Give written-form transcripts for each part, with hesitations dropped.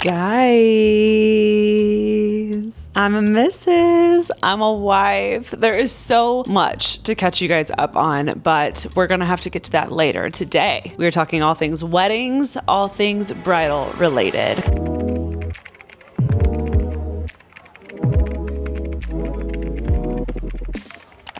Guys, I'm a missus. I'm a wife. There is so much to catch you guys up on, but we're gonna have to get to that later. Today, we are talking all things weddings, all things bridal related.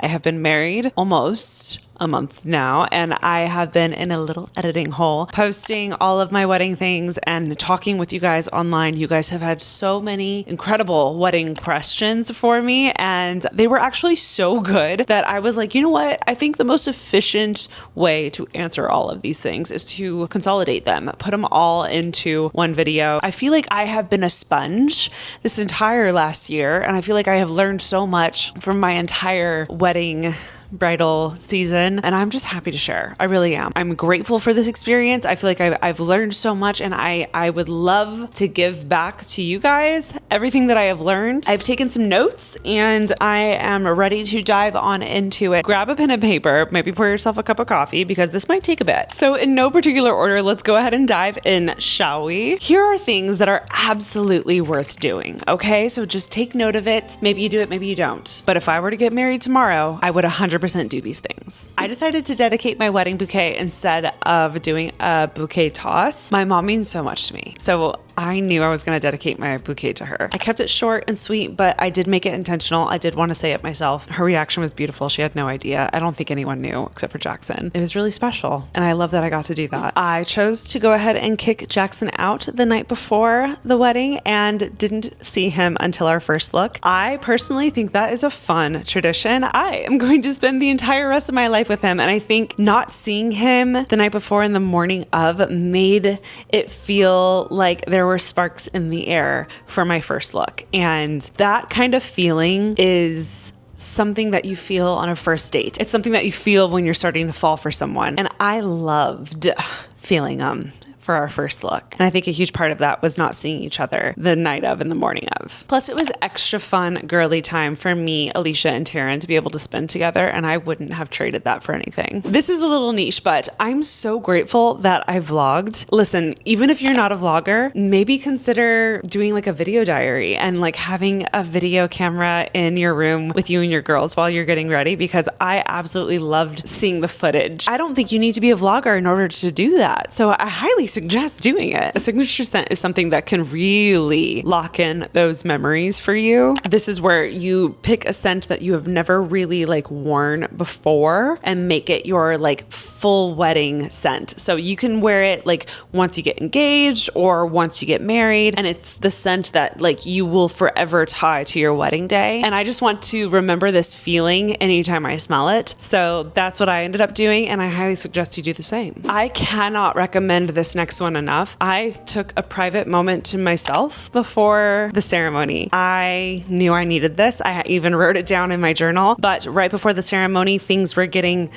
I have been married almost a month now, and I have been in a little editing hole, posting all of my wedding things and talking with you guys online. You guys have had so many incredible wedding questions for me, and they were actually so good that I was like, you know what? I think the most efficient way to answer all of these things is to consolidate them, put them all into one video. I feel like I have been a sponge this entire last year, and I feel like I have learned so much from my entire wedding bridal season, and I'm just happy to share. I really am. I'm grateful for this experience. I feel like I've learned so much, and I would love to give back to you guys everything that I have learned. I've taken some notes, and I am ready to dive on into it. Grab a pen and paper, maybe pour yourself a cup of coffee, because this might take a bit. So in no particular order, let's go ahead and dive in, shall we? Here are things that are absolutely worth doing, okay? So just take note of it. Maybe you do it, maybe you don't. But if I were to get married tomorrow, I would 100% do these things. I decided to dedicate my wedding bouquet instead of doing a bouquet toss. My mom means so much to me. So I knew I was going to dedicate my bouquet to her. I kept it short and sweet, but I did make it intentional. I did want to say it myself. Her reaction was beautiful. She had no idea. I don't think anyone knew except for Jackson. It was really special, and I love that I got to do that. I chose to go ahead and kick Jackson out the night before the wedding and didn't see him until our first look. I personally think that is a fun tradition. I am going to spend the entire rest of my life with him, and I think not seeing him the night before and the morning of made it feel like there were sparks in the air for my first look. And that kind of feeling is something that you feel on a first date. It's something that you feel when you're starting to fall for someone. And I loved feeling for our first look. And I think a huge part of that was not seeing each other the night of and the morning of. Plus, it was extra fun, girly time for me, Alicia, and Taryn to be able to spend together, and I wouldn't have traded that for anything. This is a little niche, but I'm so grateful that I vlogged. Listen, even if you're not a vlogger, maybe consider doing like a video diary and like having a video camera in your room with you and your girls while you're getting ready, because I absolutely loved seeing the footage. I don't think you need to be a vlogger in order to do that. So I highly suggest doing it. A signature scent is something that can really lock in those memories for you. This is where you pick a scent that you have never really like worn before and make it your like full wedding scent. So you can wear it like once you get engaged or once you get married, and it's the scent that like you will forever tie to your wedding day. And I just want to remember this feeling anytime I smell it. So that's what I ended up doing, and I highly suggest you do the same. I cannot recommend this next one enough. I took a private moment to myself before the ceremony. I knew I needed this. I even wrote it down in my journal, but right before the ceremony, things were getting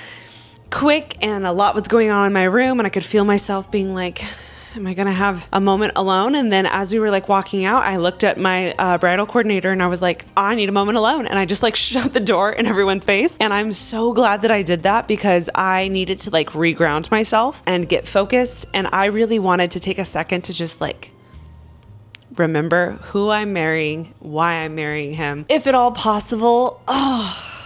quick and a lot was going on in my room, and I could feel myself being like, am I going to have a moment alone? And then as we were like walking out, I looked at my bridal coordinator and I was like, I need a moment alone. And I just like shut the door in everyone's face. And I'm so glad that I did that, because I needed to like reground myself and get focused. And I really wanted to take a second to just like remember who I'm marrying, why I'm marrying him, if at all possible.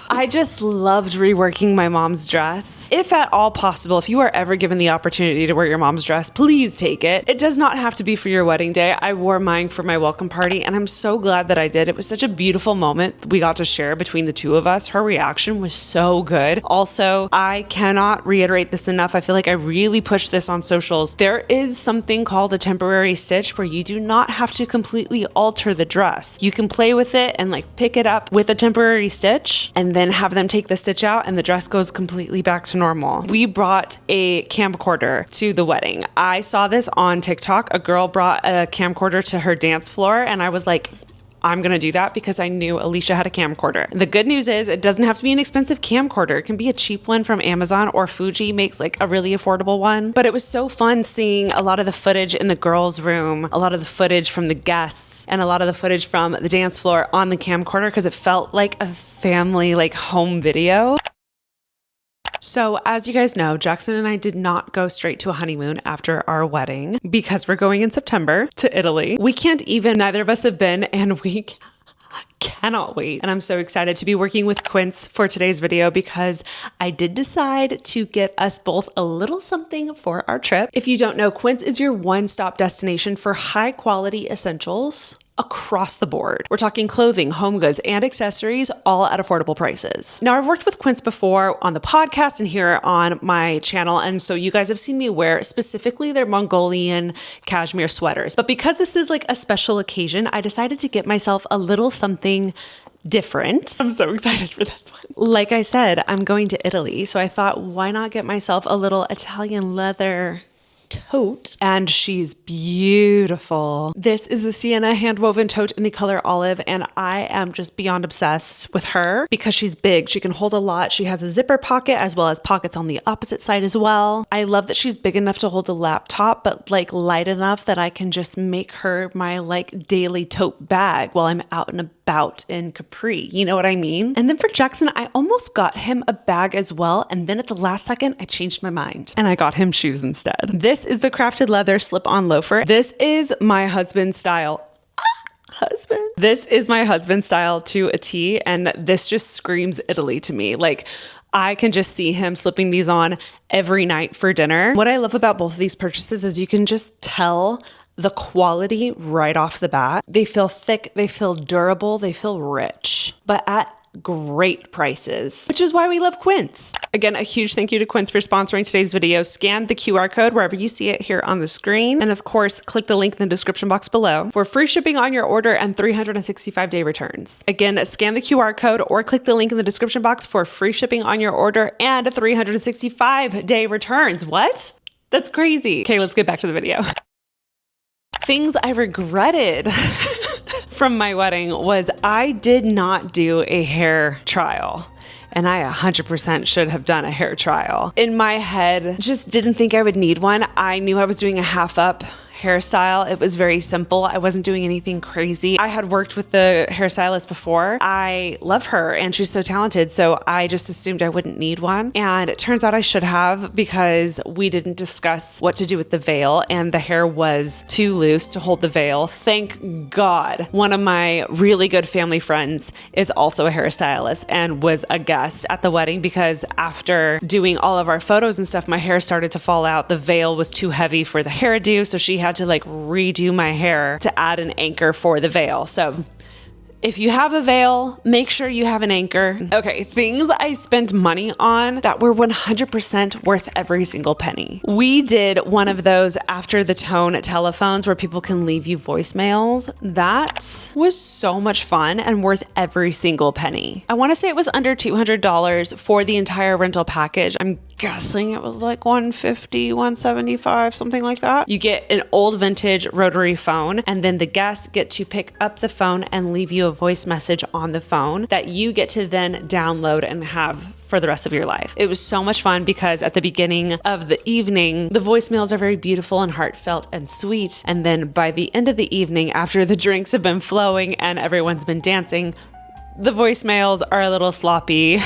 I just loved reworking my mom's dress. If at all possible, if you are ever given the opportunity to wear your mom's dress, please take it. It does not have to be for your wedding day. I wore mine for my welcome party, and I'm so glad that I did. It was such a beautiful moment we got to share between the two of us. Her reaction was so good. Also, I cannot reiterate this enough. I feel like I really pushed this on socials. There is something called a temporary stitch where you do not have to completely alter the dress. You can play with it and like pick it up with a temporary stitch, and then have them take the stitch out and the dress goes completely back to normal. We brought a camcorder to the wedding. I saw this on TikTok. A girl brought a camcorder to her dance floor, and I was like, I'm going to do that, because I knew Alicia had a camcorder. The good news is it doesn't have to be an expensive camcorder. It can be a cheap one from Amazon, or Fuji makes like a really affordable one. But it was so fun seeing a lot of the footage in the girls' room, a lot of the footage from the guests, and a lot of the footage from the dance floor on the camcorder, because it felt like a family like home video. So as you guys know, Jackson and I did not go straight to a honeymoon after our wedding because we're going in September to Italy. We can't even, neither of us have been, and we cannot wait. And I'm so excited to be working with Quince for today's video because I did decide to get us both a little something for our trip. If you don't know, Quince is your one-stop destination for high quality essentials across the board. We're talking clothing, home goods, and accessories, all at affordable prices. Now, I've worked with Quince before on the podcast and here on my channel, and so you guys have seen me wear specifically their Mongolian cashmere sweaters. But because this is like a special occasion, I decided to get myself a little something different. I'm so excited for this one. Like I said, I'm going to Italy, so I thought, why not get myself a little Italian leather tote, and she's beautiful. This is the Sienna handwoven tote in the color olive, and I am just beyond obsessed with her because she's big. She can hold a lot. She has a zipper pocket as well as pockets on the opposite side as well. I love that she's big enough to hold a laptop, but like light enough that I can just make her my like daily tote bag while I'm out and about in Capri. You know what I mean? And then for Jackson, I almost got him a bag as well, and then at the last second, I changed my mind and I got him shoes instead. This is the crafted leather slip-on loafer. This is my husband's style. This is my husband's style to a T, and this just screams Italy to me. Like, I can just see him slipping these on every night for dinner. What I love about both of these purchases is you can just tell the quality right off the bat. They feel thick, they feel durable, they feel rich, but at great prices, which is why we love Quince. Again, a huge thank you to Quince for sponsoring today's video. Scan the QR code wherever you see it here on the screen. And of course, click the link in the description box below for free shipping on your order and 365-day returns. Again, scan the QR code or click the link in the description box for free shipping on your order and 365-day returns. What? That's crazy. Okay, let's get back to the video. Things I regretted from my wedding was I did not do a hair trial. And I 100% should have done a hair trial. In my head, just didn't think I would need one. I knew I was doing a half up hairstyle. It was very simple. I wasn't doing anything crazy. I had worked with the hairstylist before. I love her and she's so talented. So I just assumed I wouldn't need one. And it turns out I should have because we didn't discuss what to do with the veil and the hair was too loose to hold the veil. Thank God. One of my really good family friends is also a hairstylist and was a guest at the wedding because after doing all of our photos and stuff, my hair started to fall out. The veil was too heavy for the hairdo. So she had to like redo my hair to add an anchor for the veil. So if you have a veil, make sure you have an anchor. Okay, things I spent money on that were 100% worth every single penny. We did one of those after the tone telephones where people can leave you voicemails. That was so much fun and worth every single penny. I want to say it was under $200 for the entire rental package. I'm guessing it was like $150, $175, something like that. You get an old vintage rotary phone, and then the guests get to pick up the phone and leave you a voice message on the phone that you get to then download and have for the rest of your life. It was so much fun because at the beginning of the evening, the voicemails are very beautiful and heartfelt and sweet. And then by the end of the evening, after the drinks have been flowing and everyone's been dancing, the voicemails are a little sloppy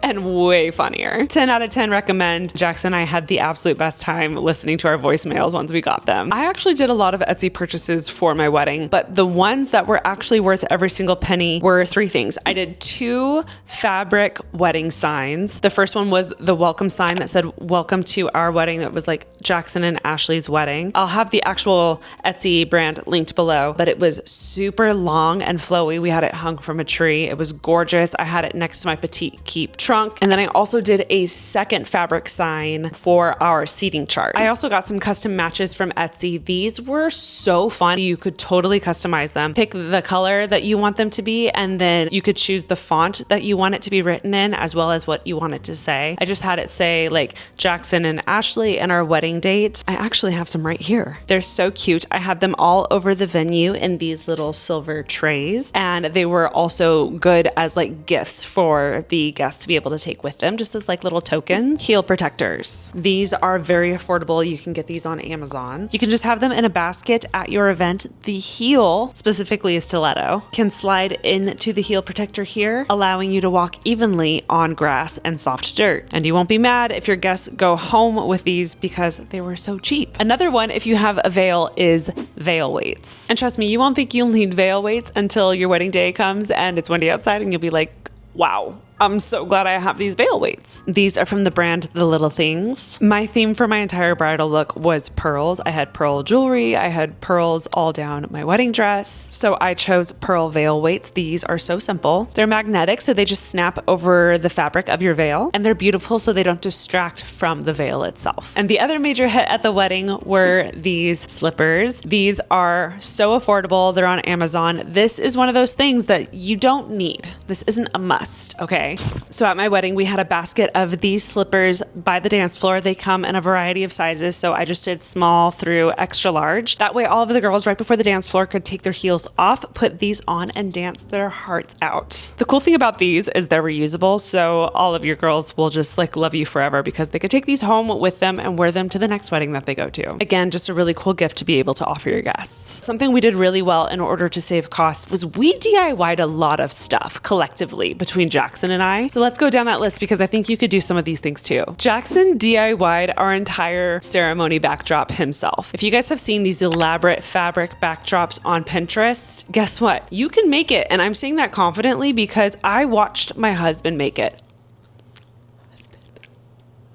and way funnier. 10 out of 10 recommend. Jackson and I had the absolute best time listening to our voicemails once we got them. I actually did a lot of Etsy purchases for my wedding, but the ones that were actually worth every single penny were 3 things. I did 2 fabric wedding signs. The first one was the welcome sign that said, "Welcome to our wedding." It was like Jackson and Ashley's wedding. I'll have the actual Etsy brand linked below, but it was super long and flowy. We had it hung from a tree. It was gorgeous. I had it next to my petite keep trunk. And then I also did a second fabric sign for our seating chart. I also got some custom matches from Etsy. These were so fun. You could totally customize them. Pick the color that you want them to be, and then you could choose the font that you want it to be written in, as well as what you want it to say. I just had it say like Jackson and Ashley and our wedding date. I actually have some right here. They're so cute. I had them all over the venue in these little silver trays, and they were also good as like gifts for the guests to be able to take with them, just as like little tokens. Heel protectors. These are very affordable. You can get these on Amazon. You can just have them in a basket at your event. The heel, specifically a stiletto, can slide into the heel protector here, allowing you to walk evenly on grass and soft dirt. And you won't be mad if your guests go home with these because they were so cheap. Another one, if you have a veil, is veil weights. And trust me, you won't think you'll need veil weights until your wedding day comes and it's windy outside and you'll be like, wow, I'm so glad I have these veil weights. These are from the brand The Little Things. My theme for my entire bridal look was pearls. I had pearl jewelry. I had pearls all down my wedding dress. So I chose pearl veil weights. These are so simple. They're magnetic, so they just snap over the fabric of your veil. And they're beautiful, so they don't distract from the veil itself. And the other major hit at the wedding were these slippers. These are so affordable. They're on Amazon. This is one of those things that you don't need. This isn't a must, okay? So at my wedding, we had a basket of these slippers by the dance floor. They come in a variety of sizes, so I just did small through extra large. That way, all of the girls right before the dance floor could take their heels off, put these on, and dance their hearts out. The cool thing about these is they're reusable, so all of your girls will just like love you forever because they could take these home with them and wear them to the next wedding that they go to. Again, just a really cool gift to be able to offer your guests. Something we did really well in order to save costs was we DIY'd a lot of stuff collectively between Jackson and I. So let's go down that list because I think you could do some of these things too. Jackson DIY'd our entire ceremony backdrop himself. If you guys have seen these elaborate fabric backdrops on Pinterest, guess what? You can make it. And I'm saying that confidently because I watched my husband make it.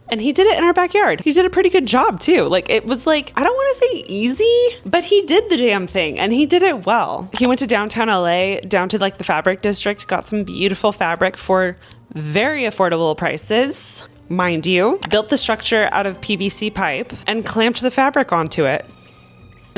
And he did it in our backyard. He did a pretty good job too. Like it was like, I don't want to say easy, but he did the damn thing and he did it well. He went to downtown LA, down to like the fabric district, got some beautiful fabric for very affordable prices, mind you, built the structure out of PVC pipe and clamped the fabric onto it.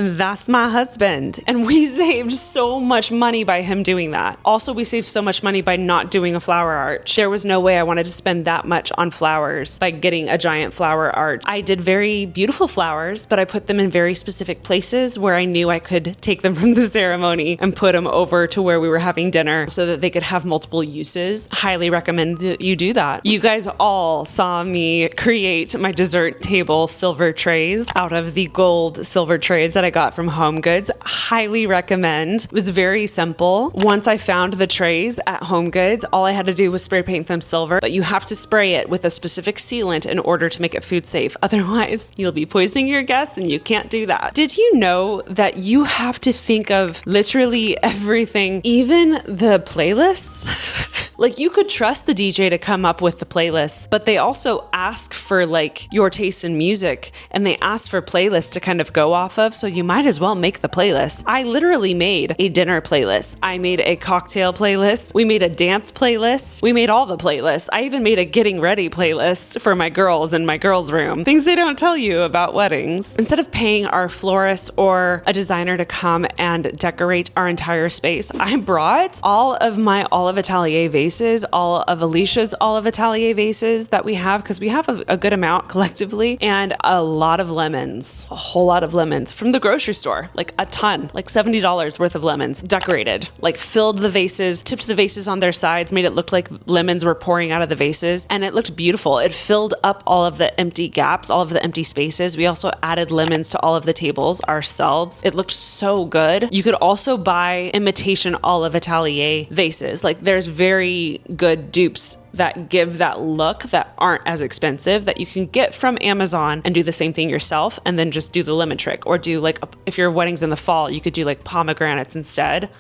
That's my husband. And we saved so much money by him doing that. Also, we saved so much money by not doing a flower arch. There was no way I wanted to spend that much on flowers by getting a giant flower arch. I did very beautiful flowers, but I put them in very specific places where I knew I could take them from the ceremony and put them over to where we were having dinner so that they could have multiple uses. Highly recommend that you do that. You guys all saw me create my dessert table silver trays out of the gold silver trays that I got from HomeGoods. Highly recommend. It was very simple. Once I found the trays at HomeGoods, all I had to do was spray paint them silver, but you have to spray it with a specific sealant in order to make it food safe. Otherwise, you'll be poisoning your guests and you can't do that. Did you know that you have to think of literally everything, even the playlists? Like you could trust the DJ to come up with the playlist, but they also ask for like your taste in music and they ask for playlists to kind of go off of. So you might as well make the playlist. I literally made a dinner playlist. I made a cocktail playlist. We made a dance playlist. We made all the playlists. I even made a getting ready playlist for my girls in my girls' room. Things they don't tell you about weddings. Instead of paying our florist or a designer to come and decorate our entire space, I brought all of my Olive Atelier vases, all of Alicia's Olive Atelier vases that we have, because we have a good amount collectively, and a lot of lemons, a whole lot of lemons from the grocery store, like a ton, like $70 worth of lemons, decorated, like filled the vases, tipped the vases on their sides, made it look like lemons were pouring out of the vases, and it looked beautiful. It filled up all of the empty gaps, all of the empty spaces. We also added lemons to all of the tables ourselves. It looked so good. You could also buy imitation Olive Atelier vases. Like there's very good dupes that give that look that aren't as expensive that you can get from Amazon and do the same thing yourself and then just do the lemon trick, or do like, if your wedding's in the fall, you could do like pomegranates instead.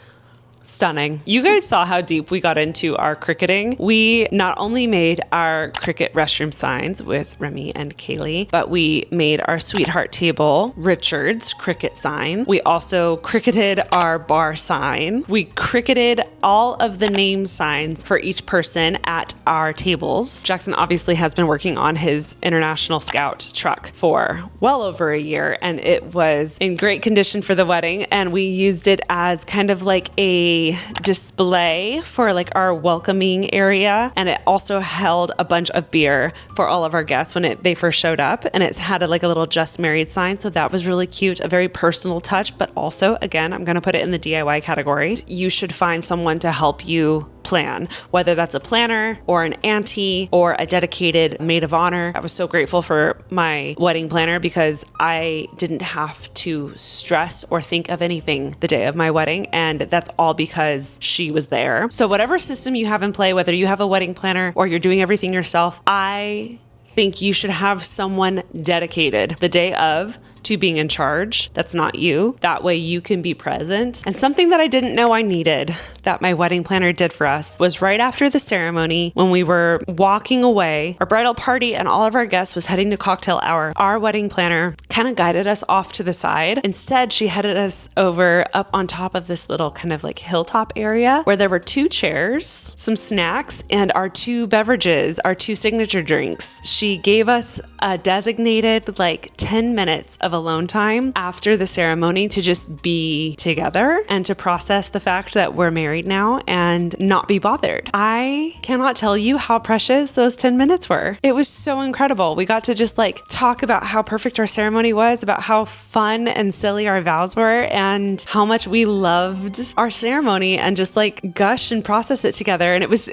Stunning. You guys saw how deep we got into our cricketing. We not only made our cricket restroom signs with Remy and Kaylee, but we made our sweetheart table, Richard's cricket sign. We also cricketed our bar sign. We cricketed all of the name signs for each person at our tables. Jackson obviously has been working on his International Scout truck for well over a year, and it was in great condition for the wedding, and we used it as kind of like a display for like our welcoming area, and it also held a bunch of beer for all of our guests when they first showed up, and it's had like a little just married sign, so that was really cute, a very personal touch. But also, again, I'm going to put it in the DIY category. You should find someone to help you plan, whether that's a planner or an auntie or a dedicated maid of honor. I was so grateful for my wedding planner because I didn't have to stress or think of anything the day of my wedding. And that's all because she was there. So whatever system you have in play, whether you have a wedding planner or you're doing everything yourself, I think you should have someone dedicated the day of to being in charge. That's not you. That way you can be present. And something that I didn't know I needed that my wedding planner did for us was right after the ceremony, when we were walking away, our bridal party and all of our guests was heading to cocktail hour. Our wedding planner kind of guided us off to the side. Instead, she headed us over up on top of this little kind of like hilltop area where there were 2 chairs, some snacks, and our 2 beverages, our 2 signature drinks. She gave us a designated like 10 minutes of alone time after the ceremony to just be together and to process the fact that we're married now and not be bothered. I cannot tell you how precious those 10 minutes were. It was so incredible. We got to just like talk about how perfect our ceremony was, about how fun and silly our vows were, and how much we loved our ceremony, and just like gush and process it together. And it was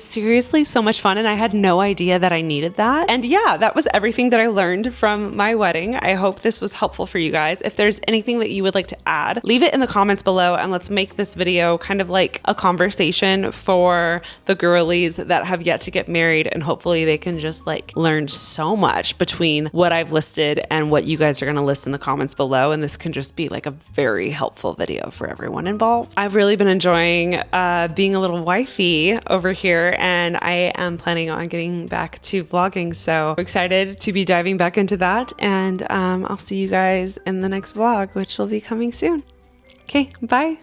seriously so much fun. And I had no idea that I needed that. And yeah, that was everything that I learned from my wedding. I hope this was helpful for you guys. If there's anything that you would like to add, leave it in the comments below, and let's make this video kind of like a conversation for the girlies that have yet to get married, and hopefully they can just like learn so much between what I've listed and what you guys are going to list in the comments below, and this can just be like a very helpful video for everyone involved. I've really been enjoying being a little wifey over here, and I am planning on getting back to vlogging, so excited to be diving back into that. And I'll see you guys in the next vlog, which will be coming soon. Okay, bye.